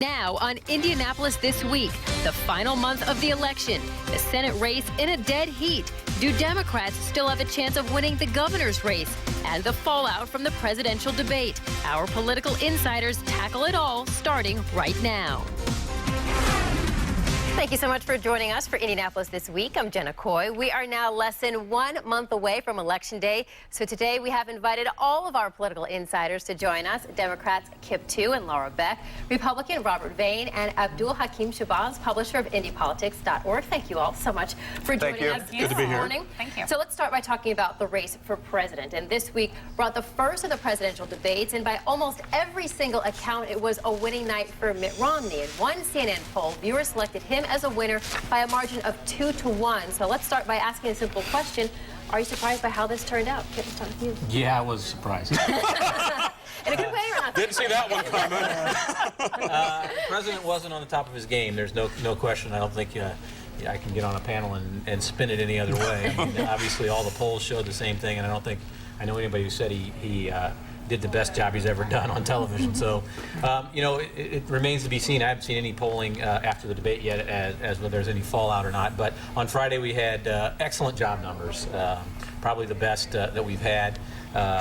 Now on Indianapolis This Week, the final month of the election, the Senate race in a dead heat. Do Democrats still have a chance of winning the governor's race? And the fallout from the presidential debate. Our political insiders tackle it all starting right now. Thank you so much for joining us for Indianapolis This Week. I'm Jenna Coy. We are now less than 1 month away from Election Day. So today we have invited all of our political insiders to join us. Democrats Kip Tu and Laura Beck, Republican Robert Vane, and Abdul Hakim Shabazz, publisher of IndyPolitics.org. Thank you all so much for joining us Good to be here. morning. Thank you. So let's start by talking about the race for president. And this week brought the first of the presidential debates. And by almost every single account, it was a winning night for Mitt Romney. In one CNN poll, viewers selected him as a winner by a margin of 2-1. So let's start by asking a simple question. Are you surprised by how this turned out? Kip, let's start with you. Yeah, I was surprised. In a good way or not? Didn't see that one coming. The president wasn't on the top of his game. There's no question. I don't think I can get on a panel and spin it any other way. I mean, obviously, all the polls showed the same thing, and I don't think I know anybody who said he did the best job he's ever done on television. So, you know, it remains to be seen. I haven't seen any polling after the debate yet as whether there's any fallout or not. But on Friday we had excellent job numbers, probably the best that we've had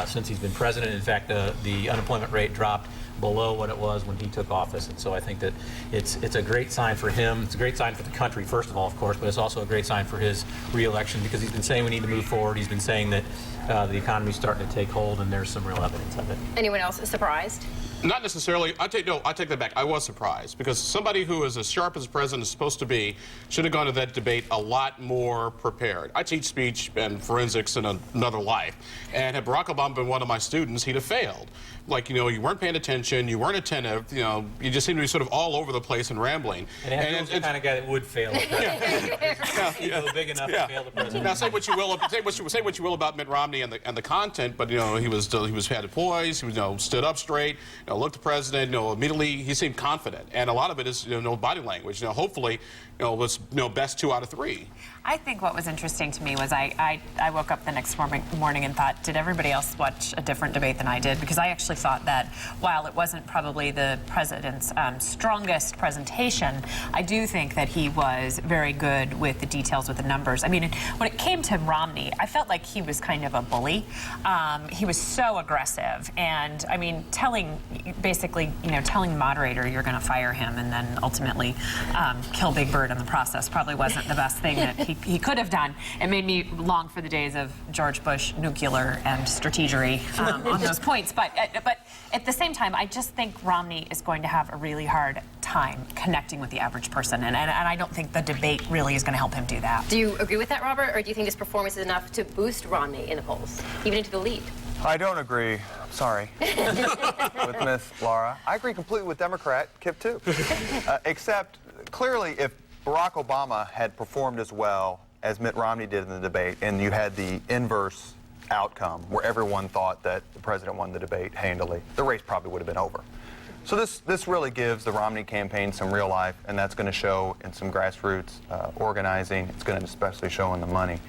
since he's been president. In fact, the unemployment rate dropped below what it was when he took office, and so I think that it's a great sign for him. It's a great sign for the country, first of all, of course, but it's also a great sign for his re-election because he's been saying we need to move forward. He's been saying that the economy's starting to take hold, and there's some real evidence of it. Anyone else surprised? Not necessarily. I take that back. I was surprised because somebody who is as sharp as the president is supposed to be should have gone to that debate a lot more prepared. I teach speech and forensics in another life, and had Barack Obama been one of my students, he'd have failed. Like, you know, you weren't paying attention, you weren't attentive, you know, you just seemed to be sort of all over the place and rambling. And Abdul's the kind of guy that would fail. He's big enough to fail the president. Now, say what you will about Mitt Romney and the content, but you know, he had poise, he was stood up straight, looked the president, immediately he seemed confident, and a lot of it is body language. Hopefully, was best 2 out of 3. I think what was interesting to me was I woke up the next morning and thought, did everybody else watch a different debate than I did? Because I actually thought that while it wasn't probably the president's strongest presentation, I do think that he was very good with the details, with the numbers. I mean, when it came to Romney, I felt like he was kind of a bully. He was so aggressive, and I mean, telling the moderator you're going to fire him and then ultimately kill Big Bird in the process probably wasn't the best thing that he could have done. It made me long for the days of George Bush nuclear and strategery on those points. But at the same time, I just think Romney is going to have a really hard time connecting with the average person, and I don't think the debate really is going to help him do that. Do you agree with that, Robert, or do you think this performance is enough to boost Romney in the polls, even into the lead? I don't agree. Sorry. With Miss Laura. I agree completely with Democrat Kip Tu. Except, clearly, if Barack Obama had performed as well as Mitt Romney did in the debate, and you had the inverse outcome where everyone thought that the president won the debate handily, the race probably would have been over. So this really gives the Romney campaign some real life, and that's going to show in some grassroots organizing. It's going to especially show in the money.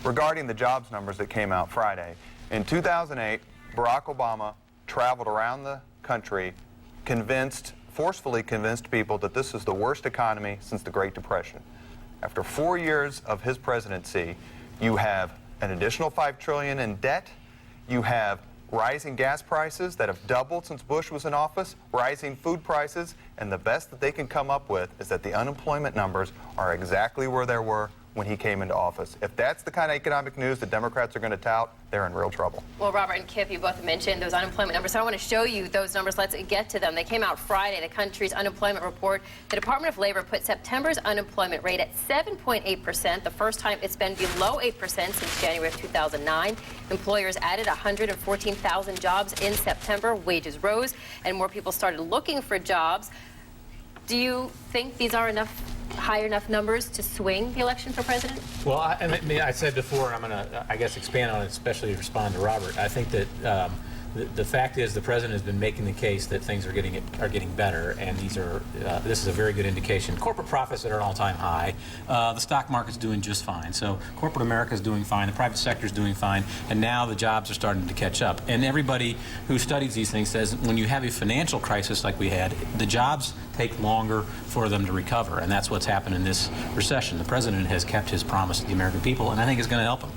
Regarding the jobs numbers that came out Friday, in 2008, Barack Obama traveled around the country, forcefully convinced people that this is the worst economy since the Great Depression. After 4 years of his presidency, you have an additional $5 trillion in debt. You have rising gas prices that have doubled since Bush was in office, rising food prices, and the best that they can come up with is that the unemployment numbers are exactly where they were when he came into office. If that's the kind of economic news that Democrats are going to tout, they're in real trouble. Well, Robert and Kip, you both mentioned those unemployment numbers, so I want to show you those numbers. Let's get to them. They came out Friday, the country's unemployment report. The Department of Labor put September's unemployment rate at 7.8%, the first time it's been below 8% since January of 2009. Employers added 114,000 jobs in September. Wages rose, and more people started looking for jobs. Do you think these are high enough numbers to swing the election for president? Well, I said before, and I'm going to, I guess, expand on it, especially to respond to Robert. I think that the fact is the president has been making the case that things are getting better, and this is a very good indication. Corporate profits are at an all-time high. The stock market's doing just fine. So corporate America is doing fine. The private sector is doing fine, and now the jobs are starting to catch up. And everybody who studies these things says when you have a financial crisis like we had, the jobs take longer for them to recover, and that's what's happened in this recession. The president has kept his promise to the American people, and I think it's going to help him.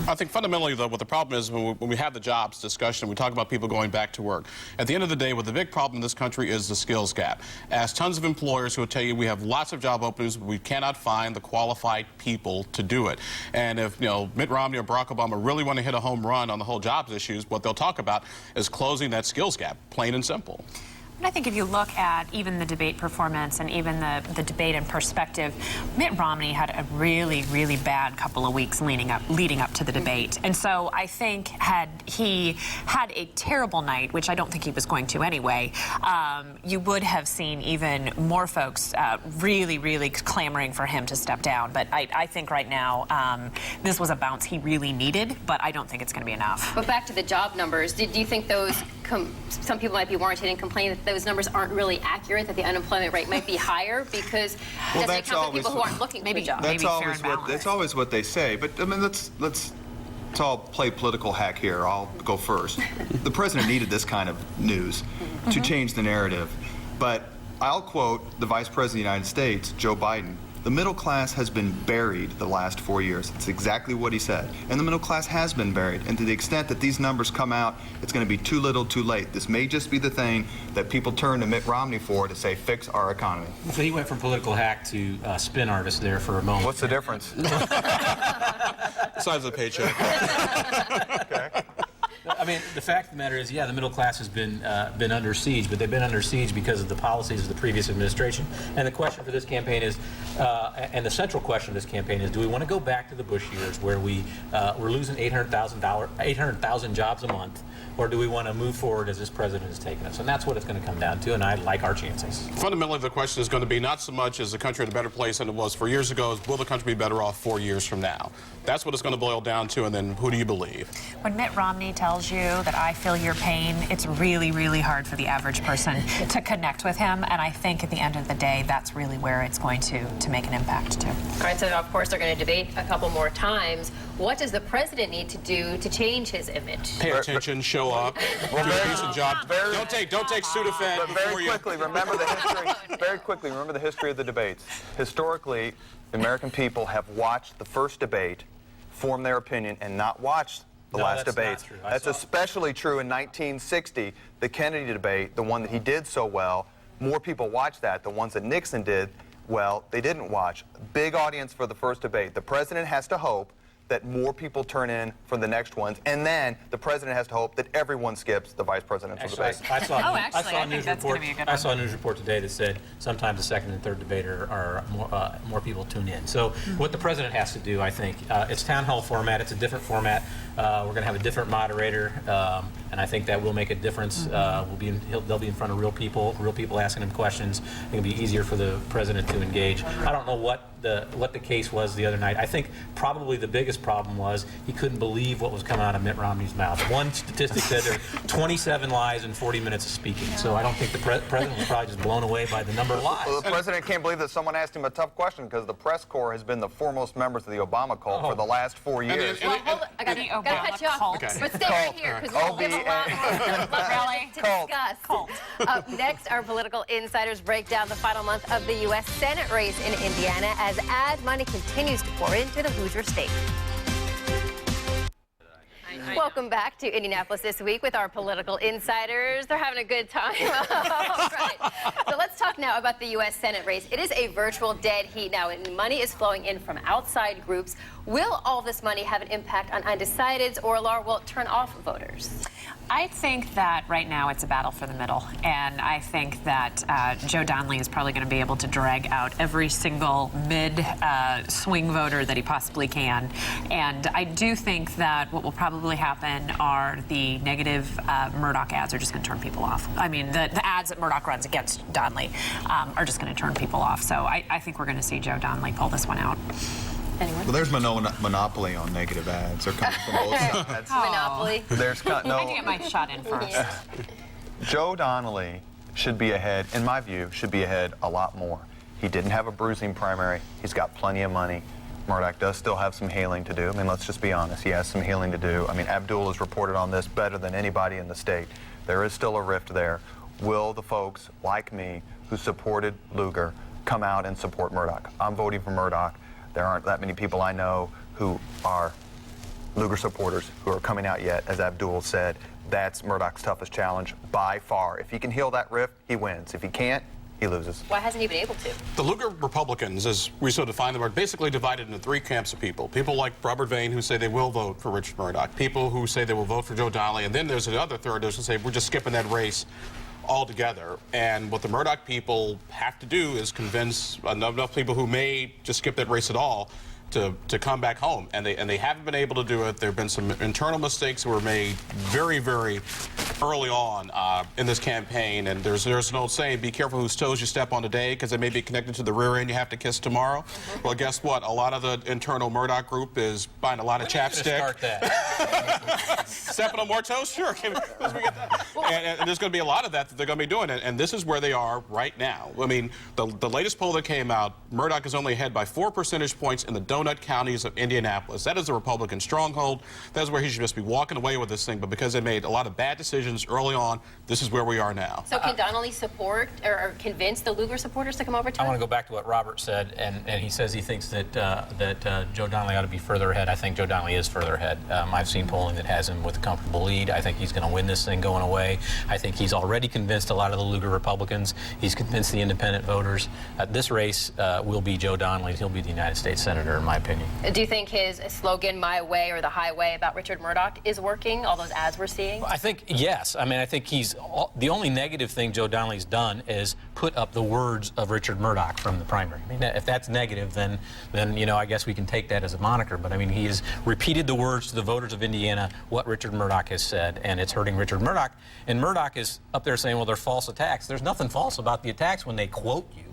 I think fundamentally, though, what the problem is when we have the jobs discussion, we talk about people going back to work. At the end of the day, what the big problem in this country is the skills gap. Ask tons of employers who will tell you we have lots of job openings, but we cannot find the qualified people to do it. And if Mitt Romney or Barack Obama really want to hit a home run on the whole jobs issues, what they'll talk about is closing that skills gap, plain and simple. I think if you look at even the debate performance and even the debate in perspective, Mitt Romney had a really, really bad couple of weeks leading up to the debate. And so I think had he had a terrible night, which I don't think he was going to anyway, you would have seen even more folks really, really clamoring for him to step down. But I think right now this was a bounce he really needed, but I don't think it's going to be enough. But back to the job numbers, do you think those, some people might be warranted in complaining that those numbers aren't really accurate, that the unemployment rate might be higher because it doesn't account for people who aren't looking for a job? That's always what they say. But I mean, let's all play political hack here. I'll go first. The president needed this kind of news to change the narrative. But I'll quote the Vice President of the United States, Joe Biden. The middle class has been buried the last 4 years. It's exactly what he said. And the middle class has been buried. And to the extent that these numbers come out, it's going to be too little, too late. This may just be the thing that people turn to Mitt Romney for to say, fix our economy. So he went from political hack to spin artist there for a moment. What's the difference? Besides the paycheck. Okay. I mean, the fact of the matter is, yeah, the middle class has been under siege, but they've been under siege because of the policies of the previous administration. And the question for this campaign is, and the central question of this campaign is, do we want to go back to the Bush years where we're losing 800,000 jobs a month, or do we want to move forward as this president has taken us? And that's what it's going to come down to, and I like our chances. Fundamentally, the question is going to be not so much is the country in a better place than it was 4 years ago, is will the country be better off 4 years from now? That's what it's going to boil down to, and then who do you believe? When Mitt Romney tells you that I feel your pain, it's really, really hard for the average person to connect with him, and I think at the end of the day, that's really where it's going to make an impact, too. All right, so of course they're going to debate a couple more times. What does the president need to do to change his image? Pay attention, show up, do a decent job. Don't take Sudafed. But very quickly, remember the history. Very quickly, remember the history of the debates. Historically, the American people have watched the first debate, form their opinion, and not watched the last debate. That's especially true in 1960, the Kennedy debate, the one that he did so well. More people watched that. The ones that Nixon did, well, they didn't watch. Big audience for the first debate. The president has to hope that more people turn in for the next ones, and then the president has to hope that everyone skips the vice presidential debate. I saw a news report today that said sometimes the second and third debate are more people tune in. So what the president has to do, I think, it's town hall format. It's a different format. We're going to have a different moderator, and I think that will make a difference. They'll be in front of real people asking him questions. It'll be easier for the president to engage. I don't know what the case was the other night. I think probably the biggest problem was he couldn't believe what was coming out of Mitt Romney's mouth. One statistic said there were 27 lies in 40 minutes of speaking. So I don't think the president was probably just blown away by the number of lies. Well, the president can't believe that someone asked him a tough question because the press corps has been the foremost members of the Obama cult for the last 4 years. Well, hold on. I got to cut you off. Okay. But stay right here because we have a lot more to discuss. Up next, our political insiders break down the final month of the U.S. Senate race in Indiana as ad money continues to pour into the Hoosier state. Welcome back to Indianapolis This Week with our political insiders. They're having a good time. All right. So let's talk now about the U.S. Senate race. It is a virtual dead heat now, and money is flowing in from outside groups. Will all this money have an impact on undecideds, or Laura, will it turn off voters? I think that right now it's a battle for the middle, and I think that Joe Donnelly is probably going to be able to drag out every single mid-swing voter that he possibly can. And I do think that what will probably happen are the negative Murdoch ads are just going to turn people off. I mean, the ads that Murdoch runs against Donnelly are just going to turn people off. So I think we're going to see Joe Donnelly pull this one out. Anyone? Well, there's monopoly on negative ads. They're coming from both sides. Monopoly. There's I had to no. get my shot in first. Joe Donnelly should be ahead, in my view, should be ahead a lot more. He didn't have a bruising primary. He's got plenty of money. Murdoch does still have some healing to do. I mean, let's just be honest. He has some healing to do. I mean, Abdul has reported on this better than anybody in the state. There is still a rift there. Will the folks like me who supported Lugar come out and support Murdoch? I'm voting for Murdoch. There aren't that many people I know who are Lugar supporters who are coming out yet. As Abdul said, that's Murdoch's toughest challenge by far. If he can heal that rift, he wins. If he can't, he loses. Why hasn't he been able to? The Lugar Republicans, as we so define them, are basically divided into three camps of people. People like Robert Vane, who say they will vote for Richard Murdoch. People who say they will vote for Joe Donnelly. And then there's another third who say we're just skipping that race altogether. And what the Murdoch people have to do is convince enough people who may just skip that race at all to come back home, and they haven't been able to do it. There have been some internal mistakes that were made very, very early on in this campaign, and there's an old saying, be careful whose toes you step on today, because they may be connected to the rear end you have to kiss tomorrow. Well, guess what? A lot of the internal Murdoch group is buying a lot of chapstick. Start that. Stepping on more toes? Sure. And there's going to be a lot of that they're going to be doing, and this is where they are right now. I mean, the latest poll that came out, Murdoch is only ahead by 4 percentage points in the donut counties of Indianapolis. That is a Republican stronghold. That's where he should just be walking away with this thing, but because they made a lot of bad decisions early on, this is where we are now. So can Donnelly support or convince the Lugar supporters to come over to I him? want to go back to what Robert said, and he says he thinks that Joe Donnelly ought to be further ahead. I think Joe Donnelly is further ahead. I've seen polling that has him with a comfortable lead. I think he's going to win this thing going away. I think he's already convinced a lot of the Lugar Republicans. He's convinced the independent voters. This race will be Joe Donnelly. He'll be the United States Senator, in my opinion. Do you think his slogan, my way or the highway, about Richard Murdoch is working, all those ads we're seeing? I think, yes. I mean, I think the only negative thing Joe Donnelly's done is put up the words of Richard Murdoch from the primary. I mean, if that's negative, then you know, I guess we can take that as a moniker. But I mean, he has repeated the words to the voters of Indiana, what Richard Murdoch has said, and it's hurting Richard Murdoch. And Murdoch is up there saying, well, they're false attacks. There's nothing false about the attacks when they quote you.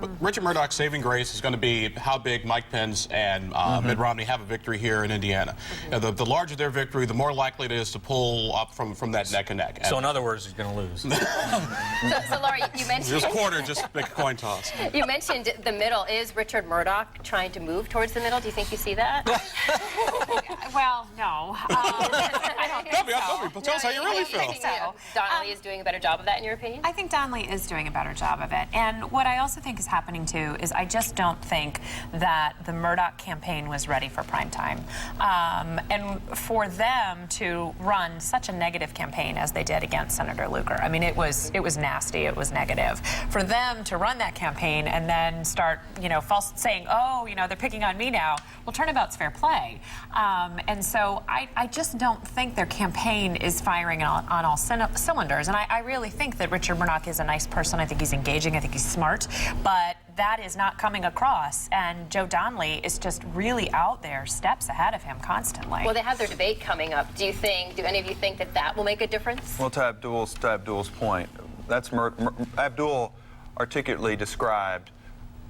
But Richard Murdoch's saving grace is going to be how big Mike Pence and Mitt Romney have a victory here in Indiana. The larger their victory, the more likely it is to pull up from that neck and neck. So in other words, he's going to lose. So Laura, you mentioned... This quarter, just make a coin toss. You mentioned the middle. Is Richard Murdoch trying to move towards the middle? Do you think you see that? Well, no. I don't think so. Tell us how you really feel. so. Donnelly is doing a better job of that, in your opinion? I think Donnelly is doing a better job of it. And what I also think is happening, too, is I just don't think that the Murdoch campaign was ready for prime time. And for them to run such a negative campaign as they did against Senator Lugar, I mean, it was nasty, it was negative. For them to run that campaign and then start, you know, saying, oh, you know, they're picking on me now, well, turnabout's fair play. And so I just don't think their campaign is firing on all cylinders. And I really think that Richard Murdoch is a nice person. I think he's engaging. I think he's smart. But that is not coming across. And Joe Donnelly is just really out there, steps ahead of him constantly. Well, they have their debate coming up. Do any of you think that will make a difference? Well, to Abdul's point, that's Abdul articulately described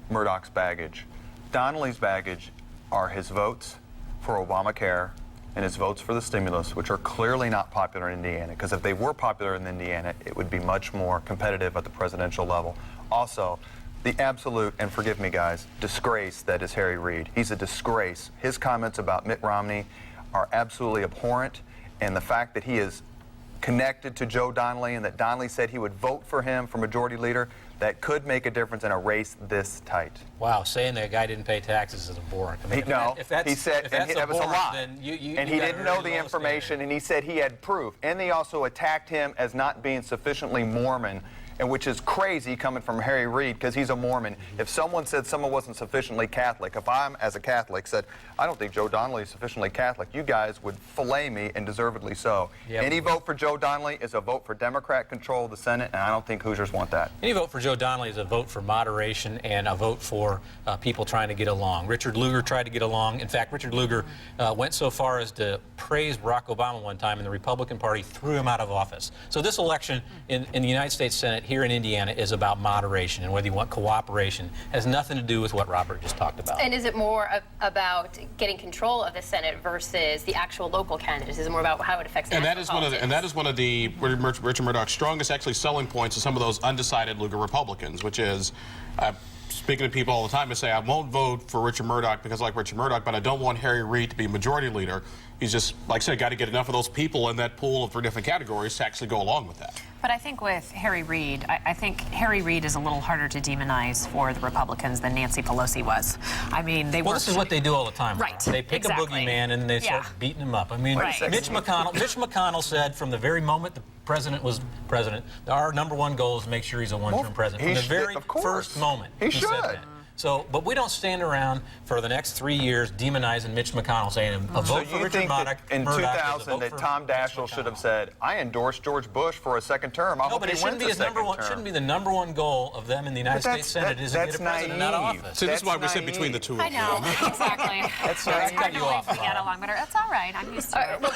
Murdoch's baggage. Donnelly's baggage are his votes for Obamacare and his votes for the stimulus, which are clearly not popular in Indiana, because if they were popular in Indiana, it would be much more competitive at the presidential level. Also, the absolute, and forgive me guys, disgrace that is Harry Reid. He's a disgrace. His comments about Mitt Romney are absolutely abhorrent, and the fact that he is connected to Joe Donnelly and that Donnelly said he would vote for him for majority leader, that could make a difference in a race this tight. Wow, saying that guy didn't pay taxes is abhorrent. I mean, He said that was a lie. Then you and he got didn't a know very the low information, standard. and he said he had proof. And they also attacked him as not being sufficiently Mormon, and which is crazy coming from Harry Reid, because he's a Mormon. If someone said someone wasn't sufficiently Catholic, if I'm, as a Catholic, said, I don't think Joe Donnelly is sufficiently Catholic, you guys would fillet me, and deservedly so. Yep. Any vote for Joe Donnelly is a vote for Democrat control of the Senate, and I don't think Hoosiers want that. Any vote for Joe Donnelly is a vote for moderation and a vote for people trying to get along. Richard Lugar tried to get along. In fact, Richard Lugar went so far as to praise Barack Obama one time, and the Republican Party threw him out of office. So this election in the United States Senate, here in Indiana is about moderation, and whether you want cooperation has nothing to do with what Robert just talked about. And is it more about getting control of the Senate versus the actual local candidates? Is it more about how it affects national politics? And that is one of the Richard Murdoch's strongest actually selling points of some of those undecided Lugar Republicans, which is speaking to people all the time, they say, I won't vote for Richard Murdoch because I like Richard Murdoch, but I don't want Harry Reid to be majority leader. He's just, like I said, got to get enough of those people in that pool of 3 different categories to actually go along with that. But I think with Harry Reid, I think Harry Reid is a little harder to demonize for the Republicans than Nancy Pelosi was. I mean, they were. Well, this is what they do all the time. Right. They pick a boogeyman and they start beating him up. I mean, Right. Mitch McConnell said from the very moment the president was president, our #1 goal is to make sure he's a one-term president. From the very first moment, he said that. So, but we don't stand around for the next 3 years demonizing Mitch McConnell, saying a vote for Richard Murdoch. In 2000, that Tom Daschle should have said, "I endorse George Bush for a second term." I No, but it shouldn't be his shouldn't be the #1 goal of them in the United States Senate is to get a president out of office. See, this is why we sit between the two of I know, exactly. That's It's hard cut you to off, believe we get along, but that's all right. I'm used to it. Well,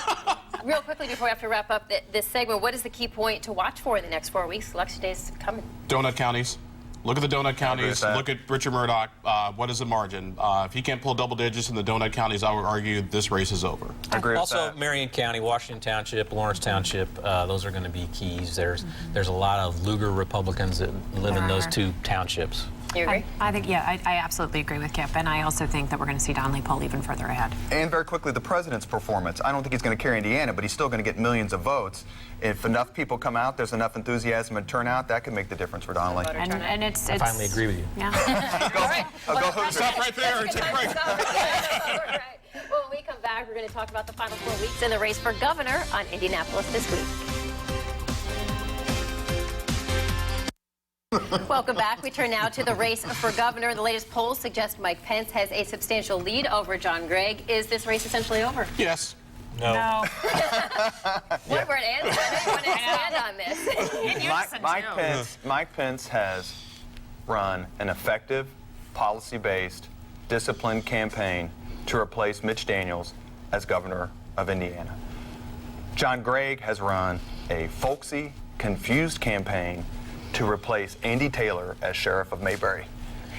real quickly before we have to wrap up this segment, what is the key point to watch for in the next 4 weeks? Election day is coming. Donut counties. Look at the donut counties. Look at Richard Murdoch. What is the margin? If he can't pull double digits in the donut counties, I would argue this race is over. I agree with Also, that. Marion County, Washington Township, Lawrence Township, those are going to be keys. There's a lot of Lugar Republicans that live in those 2 townships. You agree? I think, yeah, I absolutely agree with Kip, and I also think that we're going to see Donnelly pull even further ahead. And very quickly, the president's performance. I don't think he's going to carry Indiana, but he's still going to get millions of votes. If enough people come out, there's enough enthusiasm and turnout, that could make the difference for Donnelly. And it's I finally agree with you. Yeah. All right. Go Hoosiers. Stop right there and take a break. All right. Well, when we come back, we're going to talk about the final 4 weeks in the race for governor on Indianapolis This Week. Welcome back. We turn now to the race for governor. The latest polls suggest Mike Pence has a substantial lead over John Gregg. Is this race essentially over? Yes. No. One word answer. I know you want to expand on this. Mike Pence has run an effective, policy-based, disciplined campaign to replace Mitch Daniels as governor of Indiana. John Gregg has run a folksy, confused campaign to replace Andy Taylor as sheriff of Mayberry.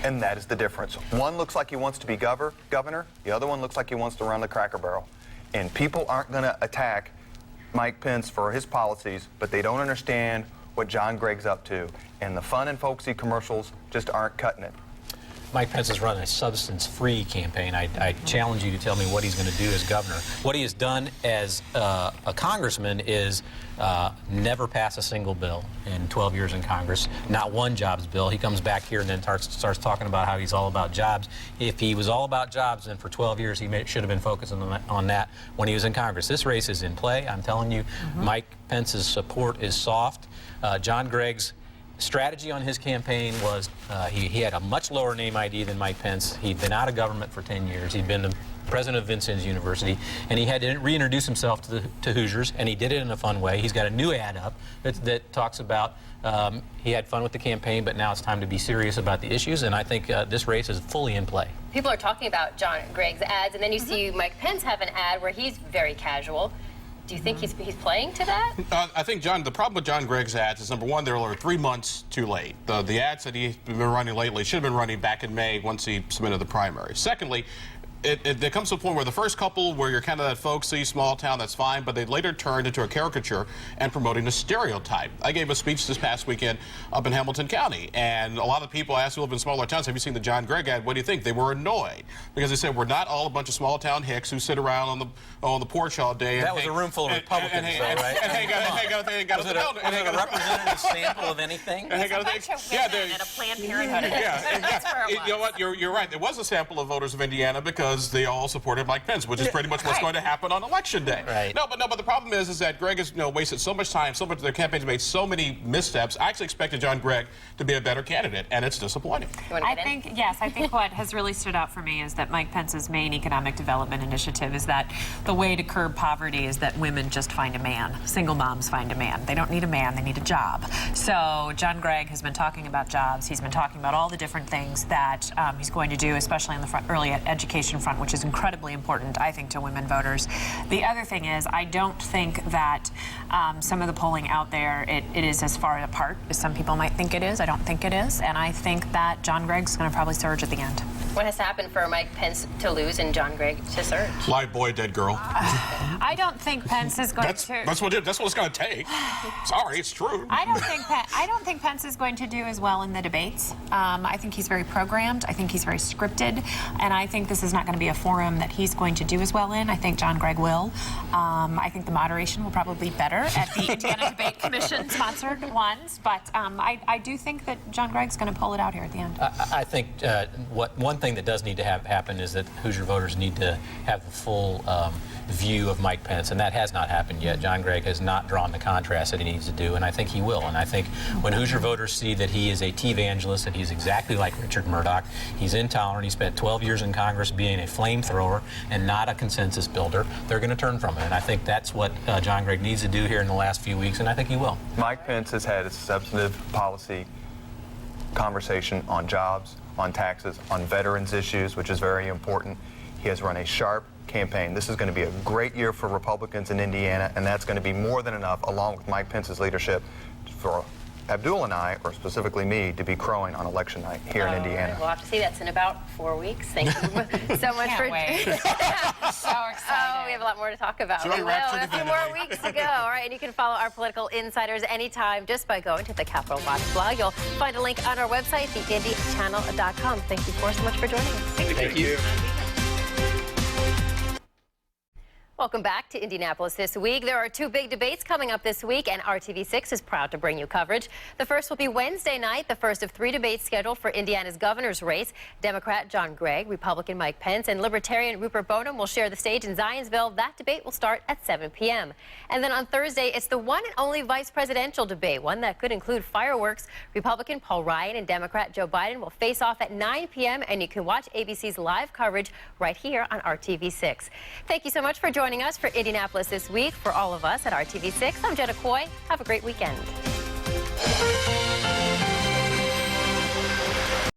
And that is the difference. One looks like he wants to be governor. The other one looks like he wants to run the Cracker Barrel. And people aren't going to attack Mike Pence for his policies, but they don't understand what John Gregg's up to. And the fun and folksy commercials just aren't cutting it. Mike Pence has run a substance-free campaign. I challenge you to tell me what he's going to do as governor. What he has done as a congressman is never pass a single bill in 12 years in Congress, not one jobs bill. He comes back here and then starts talking about how he's all about jobs. If he was all about jobs, then for 12 years he should have been focusing on that when he was in Congress. This race is in play. I'm telling you, Mike Pence's support is soft. John Gregg's strategy on his campaign was he had a much lower name ID than Mike Pence. He'd been out of government for 10 years. He'd been the president of Vincennes University, and he had to reintroduce himself to Hoosiers, and he did it in a fun way. He's got a new ad up that talks about he had fun with the campaign, but now it's time to be serious about the issues, and I think this race is fully in play. People are talking about John Gregg's ads, and then you see Mike Pence have an ad where he's very casual. Do you think he's playing to that? I think, John, the problem with John Gregg's ads is, number one, they're 3 months too late. The ads that he's been running lately should have been running back in May once he submitted the primary. Secondly, there comes to a point where the first couple where you're kind of that folksy small town, that's fine, but they later turned into a caricature and promoting a stereotype. I gave a speech this past weekend up in Hamilton County, and a lot of people asked who live in smaller towns, have you seen the John Gregg ad? What do you think? They were annoyed because they said we're not all a bunch of small town hicks who sit around on the porch all day. That was a room full of Republicans, though, right? And hang out was it a representative sample of anything? It's a bunch of women at a Planned Parenthood event. That's where it was. You know what? You're right. There was a sample of voters of Indiana because they all supported Mike Pence, which is pretty much what's going to happen on Election Day. Right. No, but the problem is that Gregg has wasted so much time, so much of their campaigns made so many missteps. I actually expected John Gregg to be a better candidate, and it's disappointing. I think what has really stood out for me is that Mike Pence's main economic development initiative is that the way to curb poverty is that women just find a man. Single moms find a man. They don't need a man, they need a job. So John Gregg has been talking about jobs. He's been talking about all the different things that he's going to do, especially on the early education front, which is incredibly important, I think, to women voters. The other thing is, I don't think that some of the polling out there, it is as far apart as some people might think it is. I don't think it is. And I think that John Gregg's going to probably surge at the end. What has happened for Mike Pence to lose and John Gregg to surge? Live boy, dead girl. I don't think Pence is going That's to. what it's going to take. Sorry, it's true. I don't think Pence is going to do as well in the debates. I think he's very programmed. I think he's very scripted, and I think this is not going to be a forum that he's going to do as well in. I think John Gregg will. I think the moderation will probably be better at the Indiana Debate Commission sponsored ones, but I do think that John Gregg's going to pull it out here at the end. I think one thing that does need to happen is that Hoosier voters need to have the full view of Mike Pence, and that has not happened yet. John Gregg has not drawn the contrast that he needs to do, and I think he will. And I think when Hoosier voters see that he is a T-evangelist, that he's exactly like Richard Murdoch, he's intolerant, he spent 12 years in Congress being a flamethrower and not a consensus builder, they're going to turn from it. And I think that's what John Gregg needs to do here in the last few weeks, and I think he will. Mike Pence has had a substantive policy conversation on jobs, on taxes, on veterans issues, which is very important. He has run a sharp campaign. This is going to be a great year for Republicans in Indiana, and that's going to be more than enough, along with Mike Pence's leadership, for Abdul and I, or specifically me, to be crowing on election night here in Indiana. Right, we'll have to see. That's in about 4 weeks. Thank you so much for. Wait. So excited. Oh, we have a lot more to talk about. Should we wrap a things few in more today? weeks to go. All right, and you can follow our political insiders anytime just by going to the Capitol Watch blog. You'll find a link on our website, theindychannel.com. Thank you so much for joining us. Thank you. Welcome back to Indianapolis This Week. There are two big debates coming up this week, and RTV6 is proud to bring you coverage. The first will be Wednesday night, the first of 3 debates scheduled for Indiana's governor's race. Democrat John Gregg, Republican Mike Pence, and Libertarian Rupert Boneham will share the stage in Zionsville. That debate will start at 7 p.m. And then on Thursday, it's the one and only vice presidential debate, one that could include fireworks. Republican Paul Ryan and Democrat Joe Biden will face off at 9 p.m., and you can watch ABC's live coverage right here on RTV6. Thank you so much for joining us for Indianapolis This Week. For all of us at RTV6, I'm Jenna Coy. Have a great weekend.